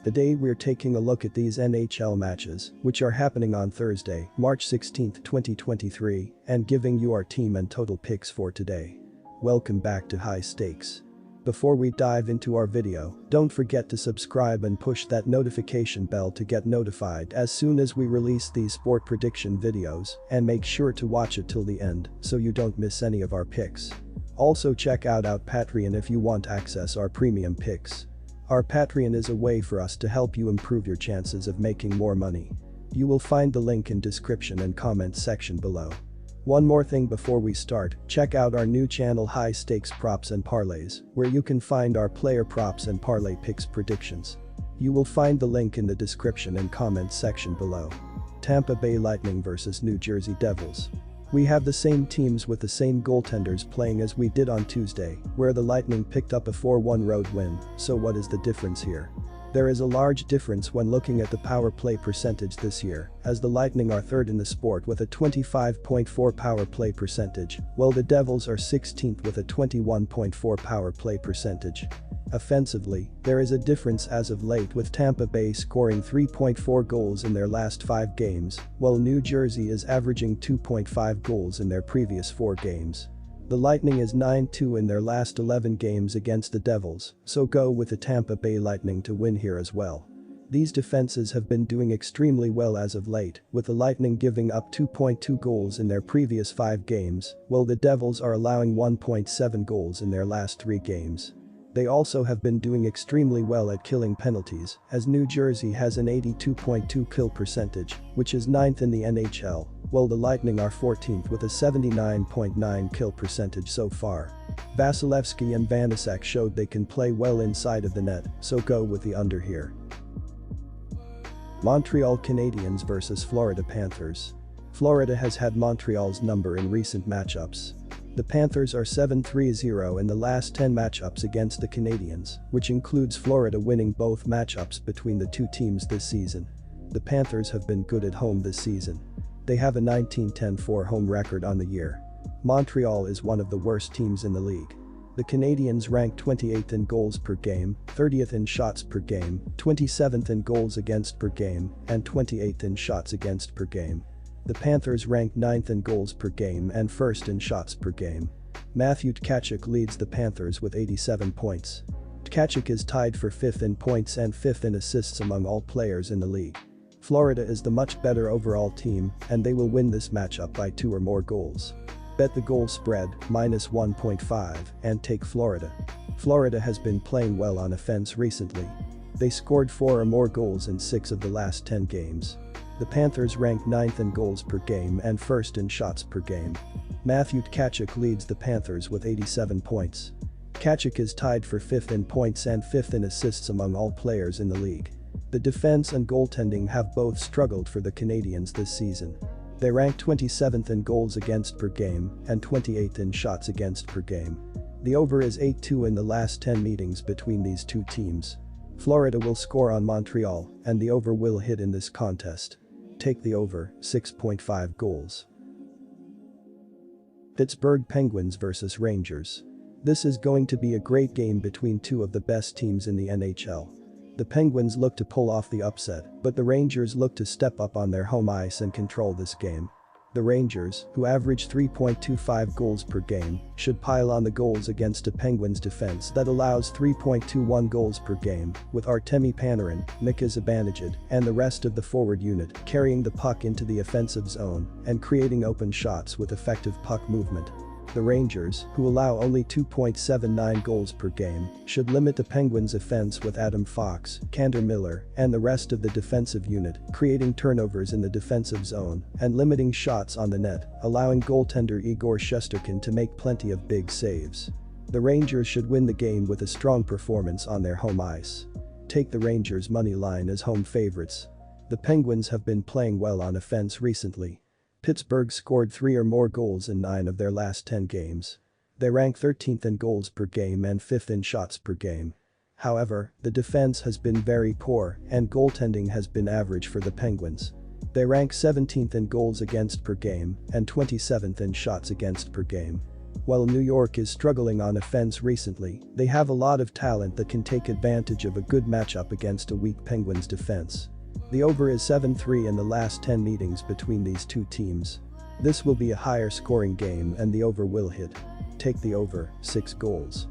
Today we're taking a look at these NHL matches, which are happening on Thursday, March 16, 2023, and giving you our team and total picks for today. Welcome back to High Stakes. Before we dive into our video, don't forget to subscribe and push that notification bell to get notified as soon as we release these sport prediction videos, and make sure to watch it till the end so you don't miss any of our picks. Also check out our Patreon if you want access our premium picks. Our Patreon is a way for us to help you improve your chances of making more money. You will find the link in description and comment section below. One more thing before we start, check out our new channel High Stakes Props and Parlays, where you can find our player props and parlay picks predictions. You will find the link in the description and comment section below. Tampa Bay Lightning vs New Jersey Devils. We have the same teams with the same goaltenders playing as we did on Tuesday, where the Lightning picked up a 4-1 road win, so what is the difference here? There is a large difference when looking at the power play percentage this year, as the Lightning are third in the sport with a 25.4 power play percentage, while the Devils are 16th with a 21.4 power play percentage. Offensively, there is a difference as of late with Tampa Bay scoring 3.4 goals in their last 5 games, while New Jersey is averaging 2.5 goals in their previous 4 games. The Lightning is 9-2 in their last 11 games against the Devils, so go with the Tampa Bay Lightning to win here as well. These defenses have been doing extremely well as of late, with the Lightning giving up 2.2 goals in their previous 5 games, while the Devils are allowing 1.7 goals in their last 3 games. They also have been doing extremely well at killing penalties, as New Jersey has an 82.2 kill percentage, which is 9th in the NHL, while the Lightning are 14th with a 79.9 kill percentage so far. Vasilevsky and Vanecek showed they can play well inside of the net, so go with the under here. Montreal Canadiens vs Florida Panthers. Florida has had Montreal's number in recent matchups. The Panthers are 7-3-0 in the last 10 matchups against the Canadiens, which includes Florida winning both matchups between the two teams this season. The Panthers have been good at home this season. They have a 19-10-4 home record on the year. Montreal is one of the worst teams in the league. The Canadiens rank 28th in goals per game, 30th in shots per game, 27th in goals against per game, and 28th in shots against per game. The Panthers rank 9th in goals per game and 1st in shots per game. Matthew Tkachuk leads the Panthers with 87 points. Tkachuk is tied for 5th in points and 5th in assists among all players in the league. Florida is the much better overall team, and they will win this matchup by 2 or more goals. Bet the goal spread, -1.5, and take Florida. Florida has been playing well on offense recently. They scored 4 or more goals in 6 of the last 10 games. The Panthers rank 9th in goals per game and 1st in shots per game. Matthew Tkachuk leads the Panthers with 87 points. Tkachuk is tied for 5th in points and 5th in assists among all players in the league. The defense and goaltending have both struggled for the Canadiens this season. They rank 27th in goals against per game and 28th in shots against per game. The over is 8-2 in the last 10 meetings between these two teams. Florida will score on Montreal, and the over will hit in this contest. Take the over, 6.5 goals. Pittsburgh Penguins vs Rangers. This is going to be a great game between two of the best teams in the NHL. The Penguins look to pull off the upset, but the Rangers look to step up on their home ice and control this game. The Rangers, who average 3.25 goals per game, should pile on the goals against a Penguins defense that allows 3.21 goals per game, with Artemi Panarin, Mika Zibanejad, and the rest of the forward unit carrying the puck into the offensive zone and creating open shots with effective puck movement. The Rangers, who allow only 2.79 goals per game, should limit the Penguins' offense with Adam Fox, Kander Miller, and the rest of the defensive unit, creating turnovers in the defensive zone and limiting shots on the net, allowing goaltender Igor Shesterkin to make plenty of big saves. The Rangers should win the game with a strong performance on their home ice. Take the Rangers' money line as home favorites. The Penguins have been playing well on offense recently. Pittsburgh scored 3 or more goals in 9 of their last 10 games. They rank 13th in goals per game and 5th in shots per game. However, the defense has been very poor and goaltending has been average for the Penguins. They rank 17th in goals against per game and 27th in shots against per game. While New York is struggling on offense recently, they have a lot of talent that can take advantage of a good matchup against a weak Penguins defense. The over is 7-3 in the last 10 meetings between these two teams. This will be a higher scoring game and the over will hit. Take the over, 6 goals.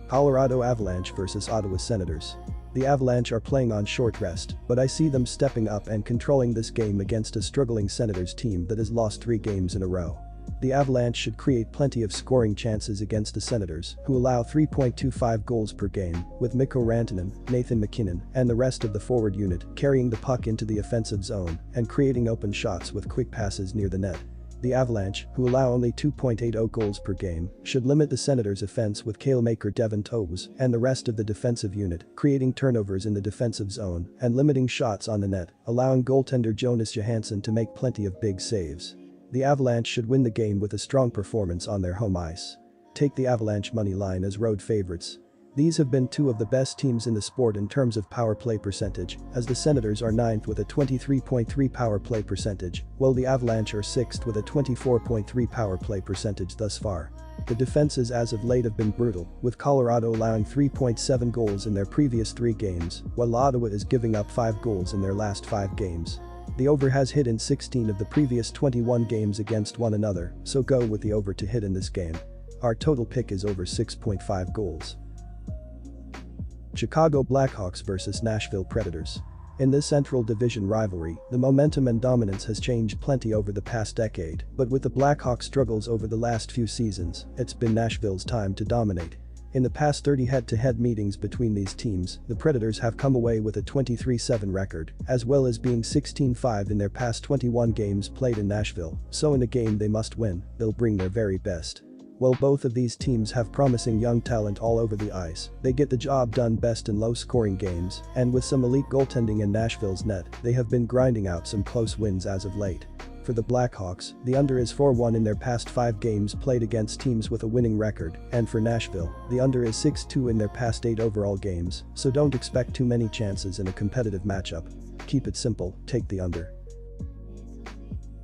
Colorado Avalanche vs Ottawa Senators. The Avalanche are playing on short rest, but I see them stepping up and controlling this game against a struggling Senators team that has lost 3 games in a row. The Avalanche should create plenty of scoring chances against the Senators, who allow 3.25 goals per game, with Mikko Rantanen, Nathan MacKinnon, and the rest of the forward unit carrying the puck into the offensive zone and creating open shots with quick passes near the net. The Avalanche, who allow only 2.80 goals per game, should limit the Senators' offense with Kalemaker Devon Toews and the rest of the defensive unit creating turnovers in the defensive zone and limiting shots on the net, allowing goaltender Jonas Johansson to make plenty of big saves. The Avalanche should win the game with a strong performance on their home ice. Take the Avalanche money line as road favorites. These have been 2 of the best teams in the sport in terms of power play percentage, as the Senators are 9th with a 23.3 power play percentage, while the Avalanche are 6th with a 24.3 power play percentage thus far. The defenses as of late have been brutal, with Colorado allowing 3.7 goals in their previous 3 games, while Ottawa is giving up 5 goals in their last 5 games. The over has hit in 16 of the previous 21 games against one another, so go with the over to hit in this game. Our total pick is over 6.5 goals. Chicago Blackhawks vs Nashville Predators. In this Central Division rivalry, the momentum and dominance has changed plenty over the past decade, but with the Blackhawks' struggles over the last few seasons, it's been Nashville's time to dominate. In the past 30 head-to-head meetings between these teams, the Predators have come away with a 23-7 record, as well as being 16-5 in their past 21 games played in Nashville, so in a game they must win, they'll bring their very best. While both of these teams have promising young talent all over the ice, they get the job done best in low-scoring games, and with some elite goaltending in Nashville's net, they have been grinding out some close wins as of late. For the Blackhawks, the under is 4-1 in their past 5 games played against teams with a winning record, and for Nashville, the under is 6-2 in their past 8 overall games, so don't expect too many chances in a competitive matchup. Keep it simple, take the under.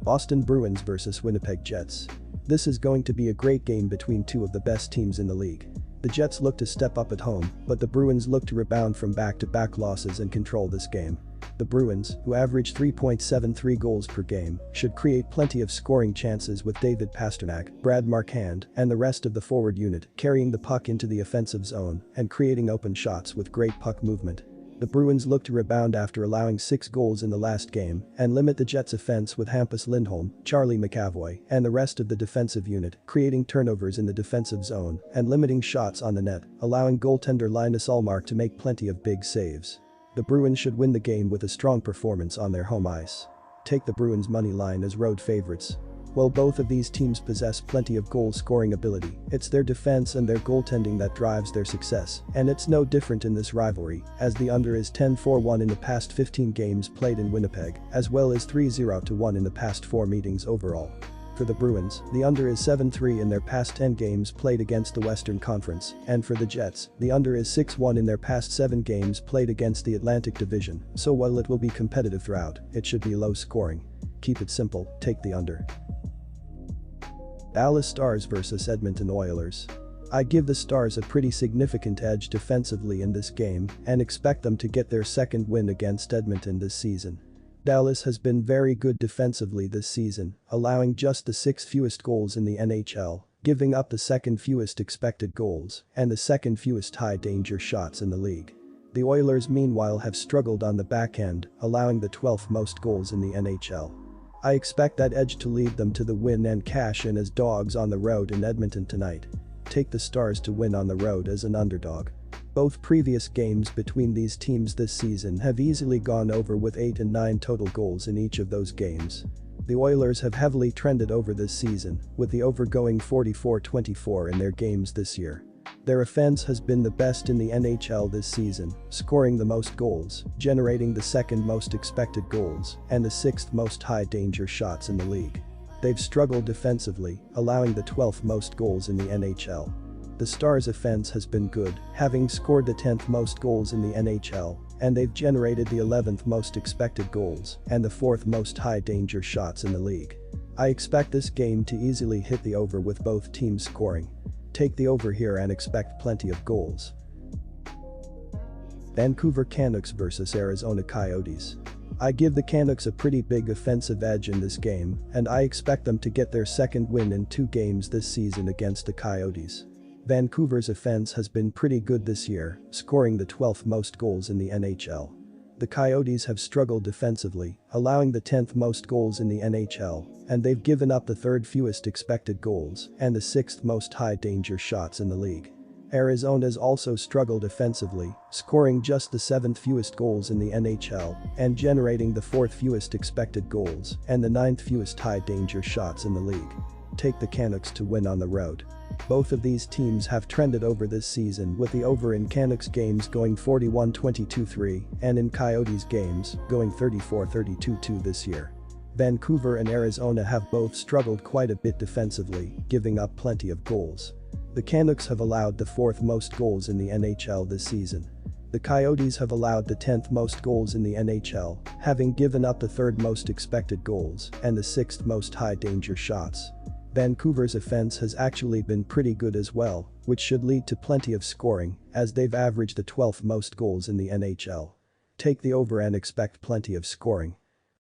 Boston Bruins vs Winnipeg Jets. This is going to be a great game between 2 of the best teams in the league. The Jets look to step up at home, but the Bruins look to rebound from back-to-back losses and control this game. The Bruins, who average 3.73 goals per game, should create plenty of scoring chances with David Pastrnak, Brad Marchand, and the rest of the forward unit carrying the puck into the offensive zone and creating open shots with great puck movement. The Bruins look to rebound after allowing 6 goals in the last game and limit the Jets' offense with Hampus Lindholm, Charlie McAvoy, and the rest of the defensive unit creating turnovers in the defensive zone and limiting shots on the net, allowing goaltender Linus Ullmark to make plenty of big saves. The Bruins should win the game with a strong performance on their home ice. Take the Bruins money line as road favorites. While both of these teams possess plenty of goal-scoring ability, it's their defense and their goaltending that drives their success, and it's no different in this rivalry, as the under is 10-4-1 in the past 15 games played in Winnipeg, as well as 3-0-1 in the past 4 meetings overall. For the Bruins, the under is 7-3 in their past 10 games played against the Western Conference, and for the Jets, the under is 6-1 in their past 7 games played against the Atlantic Division, so while it will be competitive throughout, it should be low scoring. Keep it simple, take the under. Dallas Stars vs Edmonton Oilers. I give the Stars a pretty significant edge defensively in this game and expect them to get their second win against Edmonton this season. Dallas has been very good defensively this season, allowing just the 6th fewest goals in the NHL, giving up the 2nd fewest expected goals and the 2nd fewest high-danger shots in the league. The Oilers meanwhile have struggled on the back end, allowing the 12th most goals in the NHL. I expect that edge to lead them to the win and cash in as dogs on the road in Edmonton tonight. Take the Stars to win on the road as an underdog. Both previous games between these teams this season have easily gone over with 8 and 9 total goals in each of those games. The Oilers have heavily trended over this season, with the over going 44-24 in their games this year. Their offense has been the best in the NHL this season, scoring the most goals, generating the 2nd most expected goals, and the 6th most high-danger shots in the league. They've struggled defensively, allowing the 12th most goals in the NHL. The Stars' offense has been good, having scored the 10th most goals in the NHL, and they've generated the 11th most expected goals and the 4th most high-danger shots in the league. I expect this game to easily hit the over with both teams scoring. Take the over here and expect plenty of goals. Vancouver Canucks vs Arizona Coyotes. I give the Canucks a pretty big offensive edge in this game, and I expect them to get their second win in 2 games this season against the Coyotes. Vancouver's offense has been pretty good this year, scoring the 12th most goals in the NHL. The Coyotes have struggled defensively, allowing the 10th most goals in the NHL, and they've given up the 3rd fewest expected goals and the 6th most high-danger shots in the league. Arizona's also struggled offensively, scoring just the 7th fewest goals in the NHL and generating the 4th fewest expected goals and the 9th fewest high-danger shots in the league. Take the Canucks to win on the road. Both of these teams have trended over this season, with the over in Canucks games going 41-22-3 and in Coyotes games going 34-32-2 this year. Vancouver and Arizona have both struggled quite a bit defensively, giving up plenty of goals. The Canucks have allowed the 4th most goals in the NHL this season. The Coyotes have allowed the 10th most goals in the NHL, having given up the 3rd most expected goals and the 6th most high-danger shots. Vancouver's offense has actually been pretty good as well, which should lead to plenty of scoring, as they've averaged the 12th most goals in the NHL. Take the over and expect plenty of scoring.